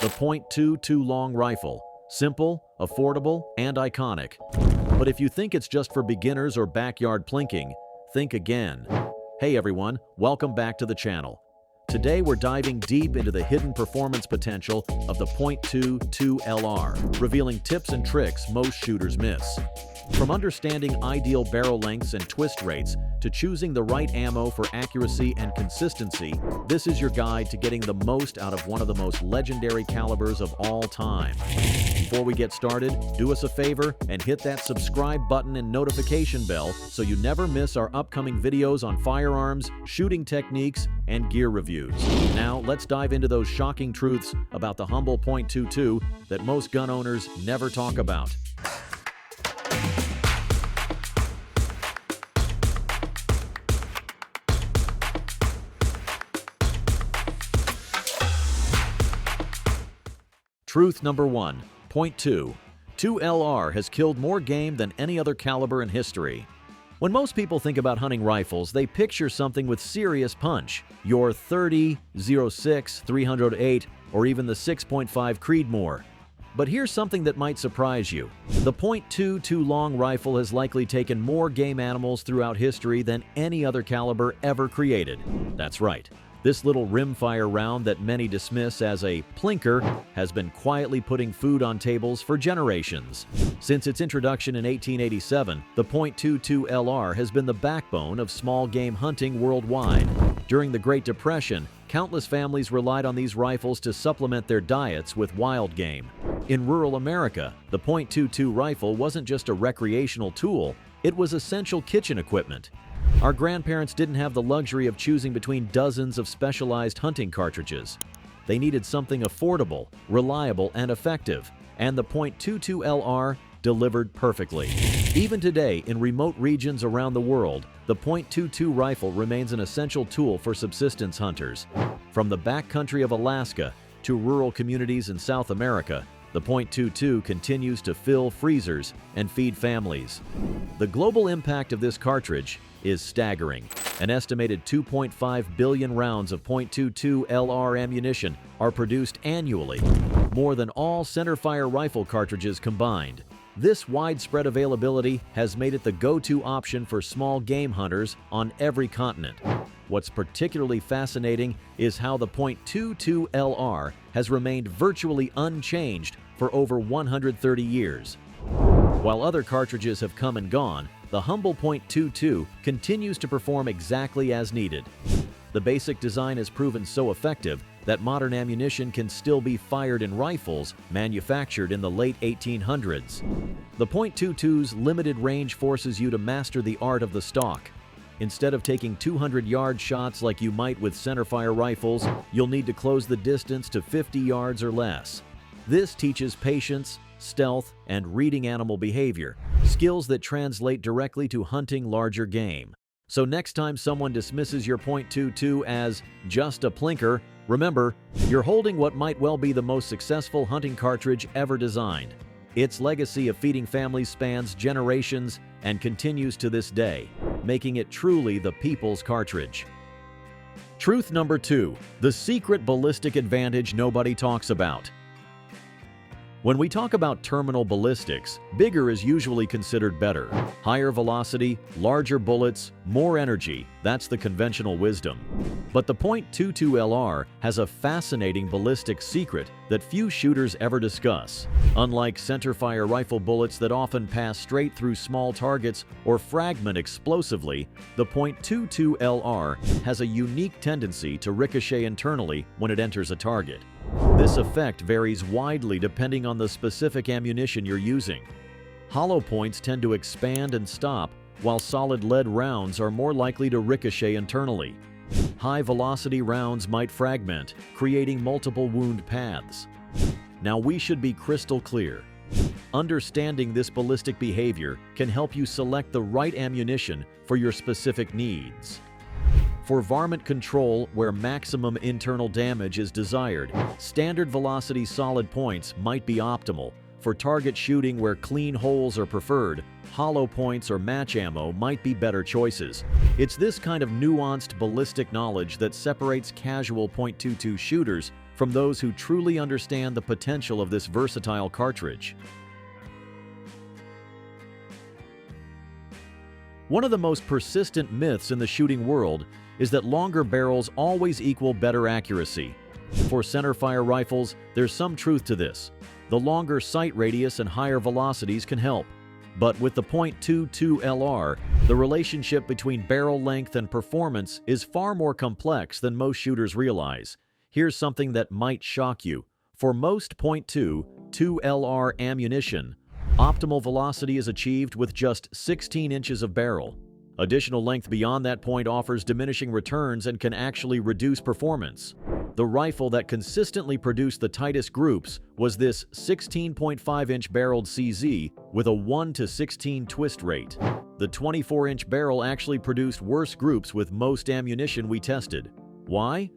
the .22 long rifle. Simple, affordable, and iconic. But if you think it's just for beginners or backyard plinking, think again. Hey everyone, welcome back to the channel. Today we're diving deep into the hidden performance potential of the .22 LR, revealing tips and tricks most shooters miss. From understanding ideal barrel lengths and twist rates to choosing the right ammo for accuracy and consistency, this is your guide to getting the most out of one of the most legendary calibers of all time. Before we get started, do us a favor and hit that subscribe button and notification bell so you never miss our upcoming videos on firearms, shooting techniques, and gear reviews. Now, let's dive into those shocking truths about the humble .22 that most gun owners never talk about. Truth number 1. .22 LR has killed more game than any other caliber in history. When most people think about hunting rifles, they picture something with serious punch. Your .30, .06, .308, or even the 6.5 Creedmoor. But here's something that might surprise you. The .22 long rifle has likely taken more game animals throughout history than any other caliber ever created. That's right. This little rimfire round that many dismiss as a plinker has been quietly putting food on tables for generations. Since its introduction in 1887, the .22 LR has been the backbone of small game hunting worldwide. During the Great Depression, countless families relied on these rifles to supplement their diets with wild game. In rural America, the .22 rifle wasn't just a recreational tool, it was essential kitchen equipment. Our grandparents didn't have the luxury of choosing between dozens of specialized hunting cartridges. They needed something affordable, reliable, and effective, and the .22 LR delivered perfectly. Even today, in remote regions around the world, the .22 rifle remains an essential tool for subsistence hunters. From the backcountry of Alaska to rural communities in South America, the .22 continues to fill freezers and feed families. The global impact of this cartridge is staggering. An estimated 2.5 billion rounds of .22 LR ammunition are produced annually, more than all centerfire rifle cartridges combined. This widespread availability has made it the go-to option for small game hunters on every continent. What's particularly fascinating is how the .22 LR has remained virtually unchanged for over 130 years. While other cartridges have come and gone, the humble .22 continues to perform exactly as needed. The basic design has proven so effective that modern ammunition can still be fired in rifles manufactured in the late 1800s. The .22's limited range forces you to master the art of the stock. Instead of taking 200-yard shots like you might with centerfire rifles, you'll need to close the distance to 50 yards or less. This teaches patience, stealth, and reading animal behavior, skills that translate directly to hunting larger game. So next time someone dismisses your .22 as just a plinker, remember, you're holding what might well be the most successful hunting cartridge ever designed. Its legacy of feeding families spans generations and continues to this day, making it truly the people's cartridge. Truth number 2. The secret ballistic advantage nobody talks about. When we talk about terminal ballistics, bigger is usually considered better. Higher velocity, larger bullets, more energy, that's the conventional wisdom. But the .22 LR has a fascinating ballistic secret that few shooters ever discuss. Unlike centerfire rifle bullets that often pass straight through small targets or fragment explosively, the .22 LR has a unique tendency to ricochet internally when it enters a target. This effect varies widely depending on the specific ammunition you're using. Hollow points tend to expand and stop, while solid lead rounds are more likely to ricochet internally. High-velocity rounds might fragment, creating multiple wound paths. Now we should be crystal clear. Understanding this ballistic behavior can help you select the right ammunition for your specific needs. For varmint control, where maximum internal damage is desired, standard velocity solid points might be optimal. For target shooting where clean holes are preferred, hollow points or match ammo might be better choices. It's this kind of nuanced ballistic knowledge that separates casual .22 shooters from those who truly understand the potential of this versatile cartridge. One of the most persistent myths in the shooting world is that longer barrels always equal better accuracy. For centerfire rifles, there's some truth to this. The longer sight radius and higher velocities can help. But with the .22 LR, the relationship between barrel length and performance is far more complex than most shooters realize. Here's something that might shock you. For most .22 LR ammunition, optimal velocity is achieved with just 16 inches of barrel. Additional length beyond that point offers diminishing returns and can actually reduce performance. The rifle that consistently produced the tightest groups was this 16.5-inch barreled CZ with a 1:16 twist rate. The 24-inch barrel actually produced worse groups with most ammunition we tested. Why?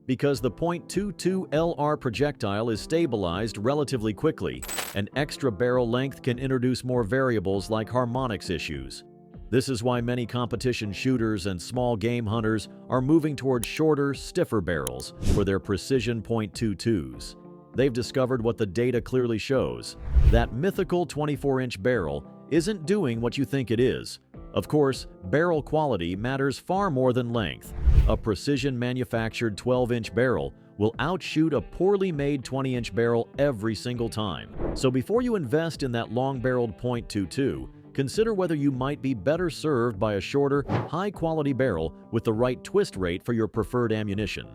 Because the .22 LR projectile is stabilized relatively quickly, and extra barrel length can introduce more variables like harmonics issues. This is why many competition shooters and small game hunters are moving towards shorter, stiffer barrels for their precision .22s. They've discovered what the data clearly shows. That mythical 24-inch barrel isn't doing what you think it is. Of course, barrel quality matters far more than length. A precision-manufactured 12-inch barrel will outshoot a poorly made 20-inch barrel every single time. So before you invest in that long-barreled .22, consider whether you might be better served by a shorter, high-quality barrel with the right twist rate for your preferred ammunition.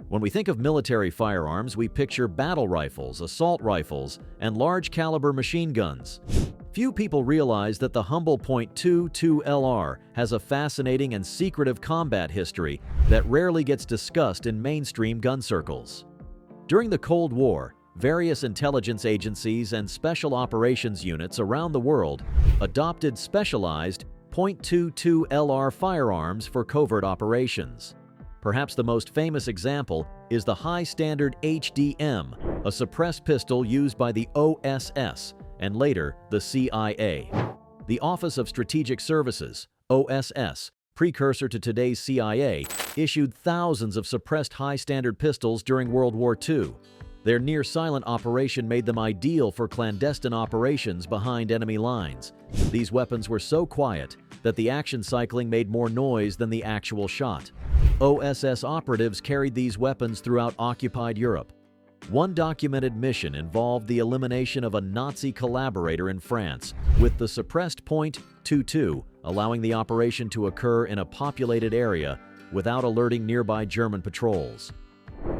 When we think of military firearms, we picture battle rifles, assault rifles, and large-caliber machine guns. Few people realize that the humble .22 LR has a fascinating and secretive combat history that rarely gets discussed in mainstream gun circles. During the Cold War, various intelligence agencies and special operations units around the world adopted specialized .22 LR firearms for covert operations. Perhaps the most famous example is the high-standard HDM, a suppressed pistol used by the OSS and later the CIA. The Office of Strategic Services, OSS, precursor to today's CIA, issued thousands of suppressed high-standard pistols during World War II. Their near-silent operation made them ideal for clandestine operations behind enemy lines. These weapons were so quiet that the action cycling made more noise than the actual shot. OSS operatives carried these weapons throughout occupied Europe. One documented mission involved the elimination of a Nazi collaborator in France, with the suppressed .22 allowing the operation to occur in a populated area without alerting nearby German patrols.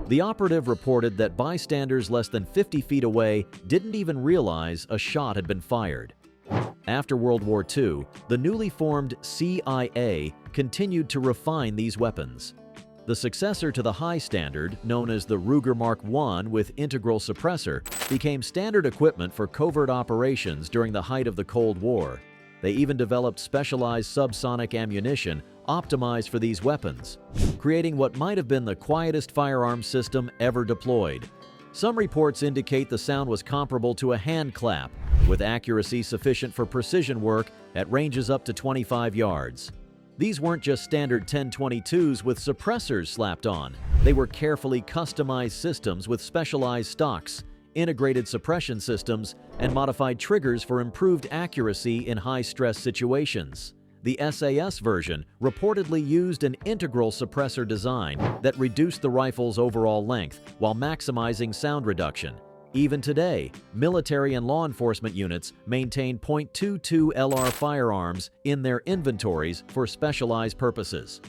The operative reported that bystanders less than 50 feet away didn't even realize a shot had been fired. After World War II, the newly formed CIA continued to refine these weapons. The successor to the high standard, known as the Ruger Mark I with integral suppressor, became standard equipment for covert operations during the height of the Cold War. They even developed specialized subsonic ammunition optimized for these weapons, creating what might have been the quietest firearm system ever deployed. Some reports indicate the sound was comparable to a hand clap, with accuracy sufficient for precision work at ranges up to 25 yards. These weren't just standard 1022s with suppressors slapped on. They were carefully customized systems with specialized stocks, integrated suppression systems, and modified triggers for improved accuracy in high-stress situations. The SAS version reportedly used an integral suppressor design that reduced the rifle's overall length while maximizing sound reduction. Even today, military and law enforcement units maintain .22 LR firearms in their inventories for specialized purposes.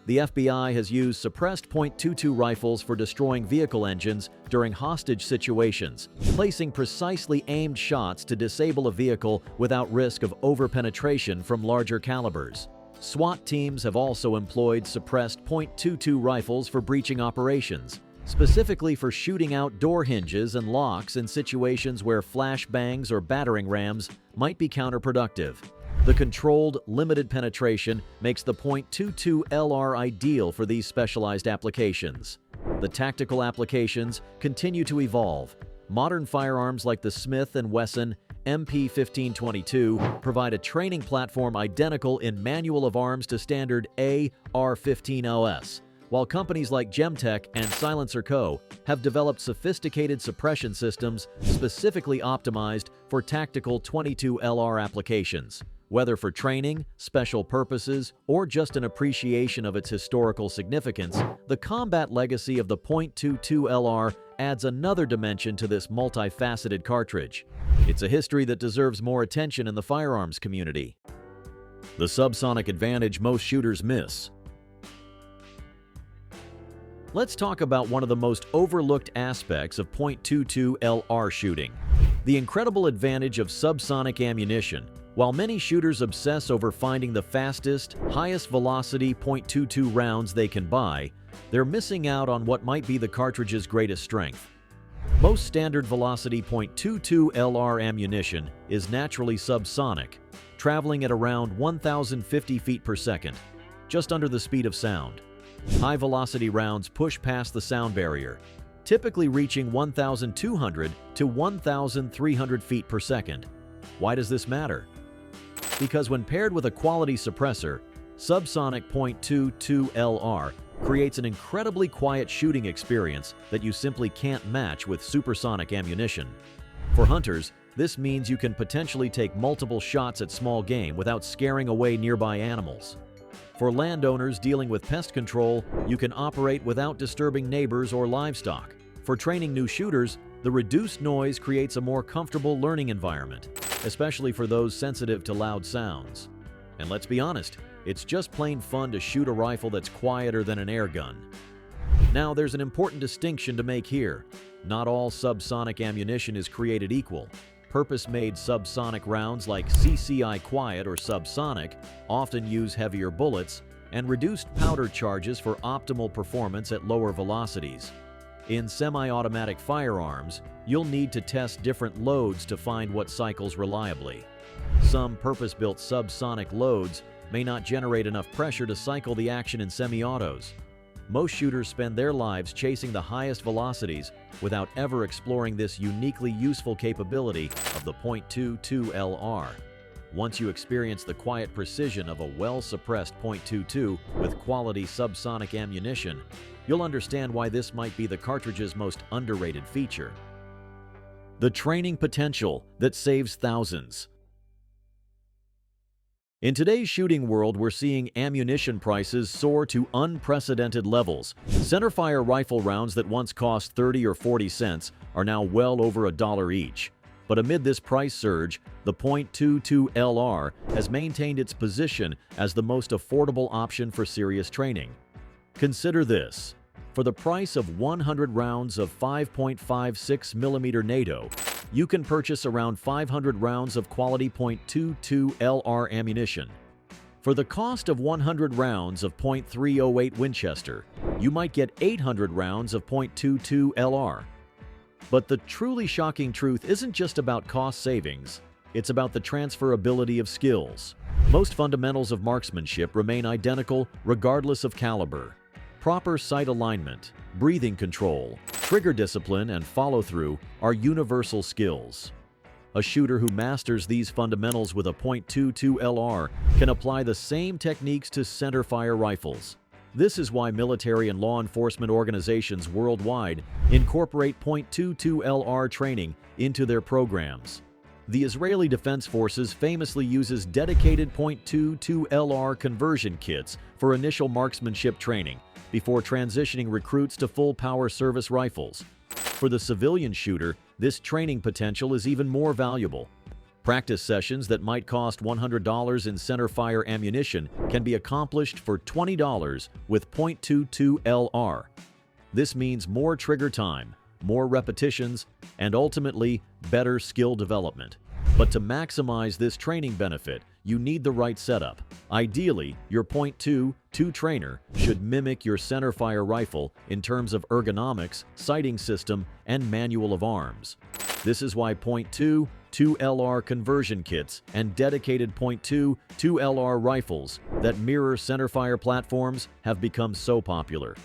The FBI has used suppressed .22 rifles for destroying vehicle engines during hostage situations, placing precisely aimed shots to disable a vehicle without risk of over-penetration from larger calibers. SWAT teams have also employed suppressed .22 rifles for breaching operations, specifically for shooting out door hinges and locks in situations where flashbangs or battering rams might be counterproductive. The controlled, limited penetration makes the .22 LR ideal for these specialized applications. The tactical applications continue to evolve. Modern firearms like the Smith & Wesson MP1522 provide a training platform identical in manual of arms to standard AR-15LS, while companies like Gemtech and Silencer Co. have developed sophisticated suppression systems specifically optimized for tactical 22LR applications. Whether for training, special purposes, or just an appreciation of its historical significance, the combat legacy of the .22LR adds another dimension to this multifaceted cartridge. It's a history that deserves more attention in the firearms community. The subsonic advantage most shooters miss. Let's talk about one of the most overlooked aspects of .22LR shooting: the incredible advantage of subsonic ammunition. While many shooters obsess over finding the fastest, highest velocity .22 rounds they can buy, they're missing out on what might be the cartridge's greatest strength. Most standard velocity .22LR ammunition is naturally subsonic, traveling at around 1,050 feet per second, just under the speed of sound. High-velocity rounds push past the sound barrier, typically reaching 1,200 to 1,300 feet per second. Why does this matter? Because when paired with a quality suppressor, subsonic .22LR creates an incredibly quiet shooting experience that you simply can't match with supersonic ammunition. For hunters, this means you can potentially take multiple shots at small game without scaring away nearby animals. For landowners dealing with pest control, you can operate without disturbing neighbors or livestock. For training new shooters, the reduced noise creates a more comfortable learning environment, especially for those sensitive to loud sounds. And let's be honest, it's just plain fun to shoot a rifle that's quieter than an air gun. Now, there's an important distinction to make here. Not all subsonic ammunition is created equal. Purpose-made subsonic rounds like CCI Quiet or Subsonic often use heavier bullets and reduced powder charges for optimal performance at lower velocities. In semi-automatic firearms, you'll need to test different loads to find what cycles reliably. Some purpose-built subsonic loads may not generate enough pressure to cycle the action in semi-autos. Most shooters spend their lives chasing the highest velocities without ever exploring this uniquely useful capability of the .22LR. Once you experience the quiet precision of a well-suppressed .22 with quality subsonic ammunition, you'll understand why this might be the cartridge's most underrated feature. The training potential that saves thousands. In today's shooting world, we're seeing ammunition prices soar to unprecedented levels. Centerfire rifle rounds that once cost 30 or 40 cents are now well over $1 each. But amid this price surge, the .22LR has maintained its position as the most affordable option for serious training. Consider this. For the price of 100 rounds of 5.56mm NATO, you can purchase around 500 rounds of quality .22LR ammunition. For the cost of 100 rounds of .308 Winchester, you might get 800 rounds of .22LR. But the truly shocking truth isn't just about cost savings, it's about the transferability of skills. Most fundamentals of marksmanship remain identical regardless of caliber. Proper sight alignment, breathing control, trigger discipline, and follow-through are universal skills. A shooter who masters these fundamentals with a .22LR can apply the same techniques to centerfire rifles. This is why military and law enforcement organizations worldwide incorporate .22LR training into their programs. The Israeli Defense Forces famously uses dedicated .22LR conversion kits for initial marksmanship training before transitioning recruits to full-power service rifles. For the civilian shooter, this training potential is even more valuable. Practice sessions that might cost $100 in centerfire ammunition can be accomplished for $20 with .22LR. This means more trigger time, more repetitions, and ultimately better skill development. But to maximize this training benefit, you need the right setup. Ideally, your .22 trainer should mimic your centerfire rifle in terms of ergonomics, sighting system, and manual of arms. This is why .22LR conversion kits and dedicated .22LR rifles that mirror centerfire platforms have become so popular.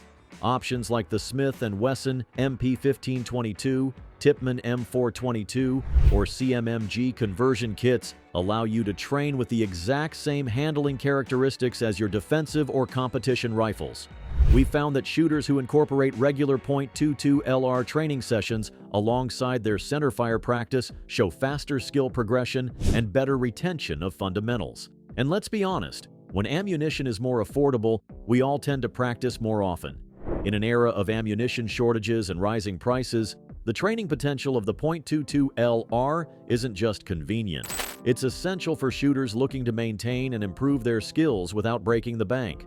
Options like the Smith & Wesson MP1522, Tippmann M422 or CMMG conversion kits allow you to train with the exact same handling characteristics as your defensive or competition rifles. We found that shooters who incorporate regular .22 LR training sessions alongside their centerfire practice show faster skill progression and better retention of fundamentals. And let's be honest, when ammunition is more affordable, we all tend to practice more often. In an era of ammunition shortages and rising prices, the training potential of the .22 LR isn't just convenient. It's essential for shooters looking to maintain and improve their skills without breaking the bank.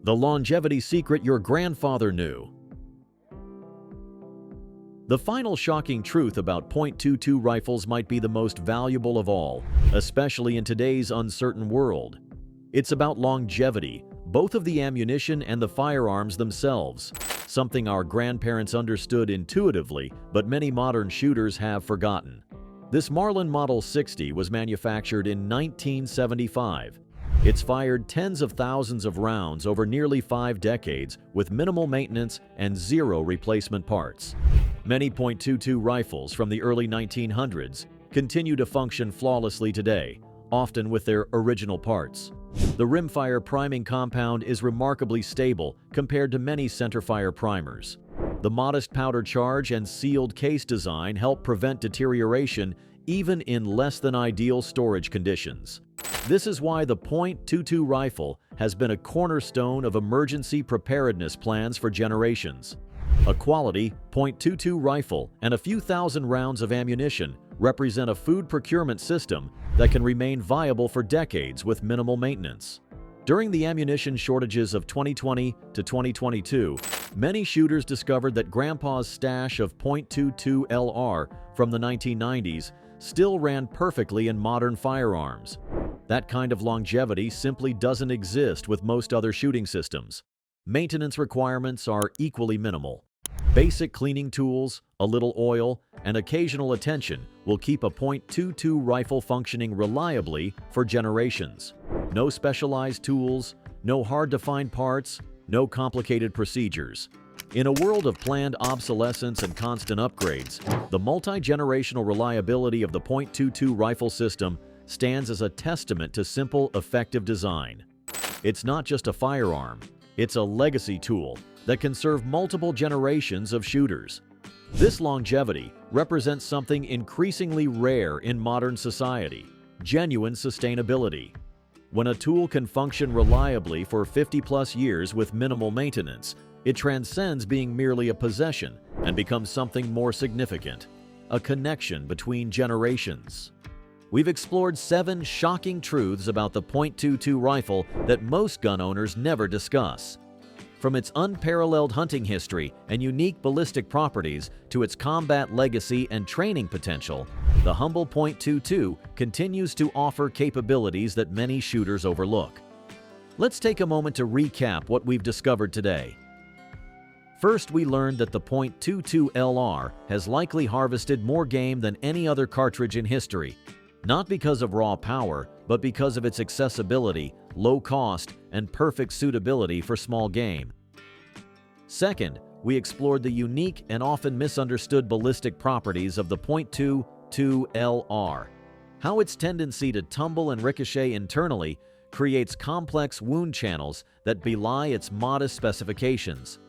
The longevity secret your grandfather knew. The final shocking truth about .22 rifles might be the most valuable of all, especially in today's uncertain world. It's about longevity, both of the ammunition and the firearms themselves, something our grandparents understood intuitively, but many modern shooters have forgotten. This Marlin Model 60 was manufactured in 1975. It's fired tens of thousands of rounds over nearly 5 decades with minimal maintenance and zero replacement parts. Many .22 rifles from the early 1900s continue to function flawlessly today, often with their original parts. The rimfire priming compound is remarkably stable compared to many centerfire primers. The modest powder charge and sealed case design help prevent deterioration even in less than ideal storage conditions. This is why the .22 rifle has been a cornerstone of emergency preparedness plans for generations. A quality .22 rifle and a few thousand rounds of ammunition represent a food procurement system that can remain viable for decades with minimal maintenance. During the ammunition shortages of 2020 to 2022, many shooters discovered that Grandpa's stash of .22 LR from the 1990s still ran perfectly in modern firearms. That kind of longevity simply doesn't exist with most other shooting systems. Maintenance requirements are equally minimal. Basic cleaning tools, a little oil, and occasional attention will keep a .22 rifle functioning reliably for generations. No specialized tools, no hard-to-find parts, no complicated procedures. In a world of planned obsolescence and constant upgrades, the multi-generational reliability of the .22 rifle system stands as a testament to simple, effective design. It's not just a firearm, it's a legacy tool that can serve multiple generations of shooters. This longevity represents something increasingly rare in modern society: genuine sustainability. When a tool can function reliably for 50+ years with minimal maintenance, it transcends being merely a possession and becomes something more significant: a connection between generations. We've explored 7 shocking truths about the .22 rifle that most gun owners never discuss. From its unparalleled hunting history and unique ballistic properties to its combat legacy and training potential, the humble .22 continues to offer capabilities that many shooters overlook. Let's take a moment to recap what we've discovered today. First, we learned that the .22 LR has likely harvested more game than any other cartridge in history, not because of raw power, but because of its accessibility, low cost, and perfect suitability for small game. Second, we explored the unique and often misunderstood ballistic properties of the .22 LR, how its tendency to tumble and ricochet internally creates complex wound channels that belie its modest specifications.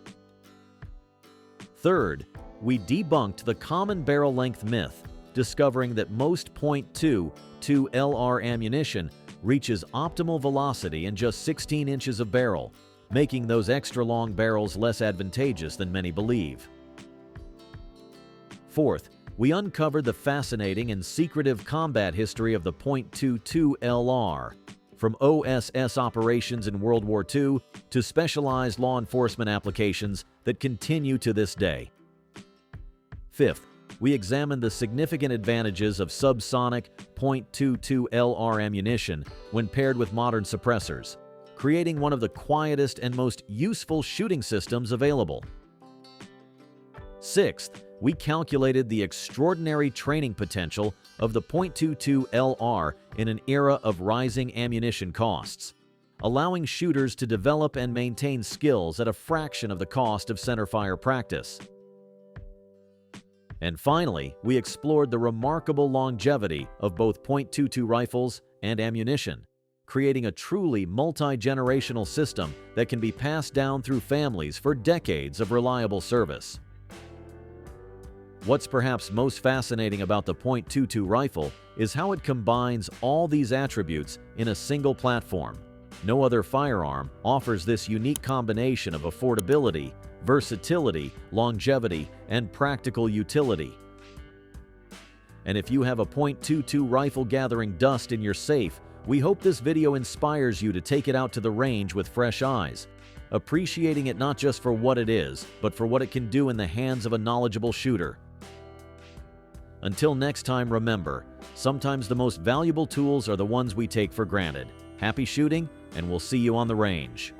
Third, we debunked the common barrel length myth, discovering that most .22 LR ammunition reaches optimal velocity in just 16 inches of barrel, making those extra long barrels less advantageous than many believe. Fourth, we uncovered the fascinating and secretive combat history of the .22 LR, from OSS operations in World War II to specialized law enforcement applications that continue to this day. Fifth, we examined the significant advantages of SUBSONIC .22 LR ammunition when paired with modern suppressors, creating one of the quietest and most useful shooting systems available. Sixth, we calculated the extraordinary training potential of the .22 LR in an era of rising ammunition costs, allowing shooters to develop and maintain skills at a fraction of the cost of centerfire practice. And finally, we explored the remarkable longevity of both .22 rifles and ammunition, creating a truly multi-generational system that can be passed down through families for decades of reliable service. What's perhaps most fascinating about the .22 rifle is how it combines all these attributes in a single platform. No other firearm offers this unique combination of affordability, versatility, longevity, and practical utility. And if you have a .22 rifle gathering dust in your safe, we hope this video inspires you to take it out to the range with fresh eyes, appreciating it not just for what it is, but for what it can do in the hands of a knowledgeable shooter. Until next time, remember, sometimes the most valuable tools are the ones we take for granted. Happy shooting, and we'll see you on the range.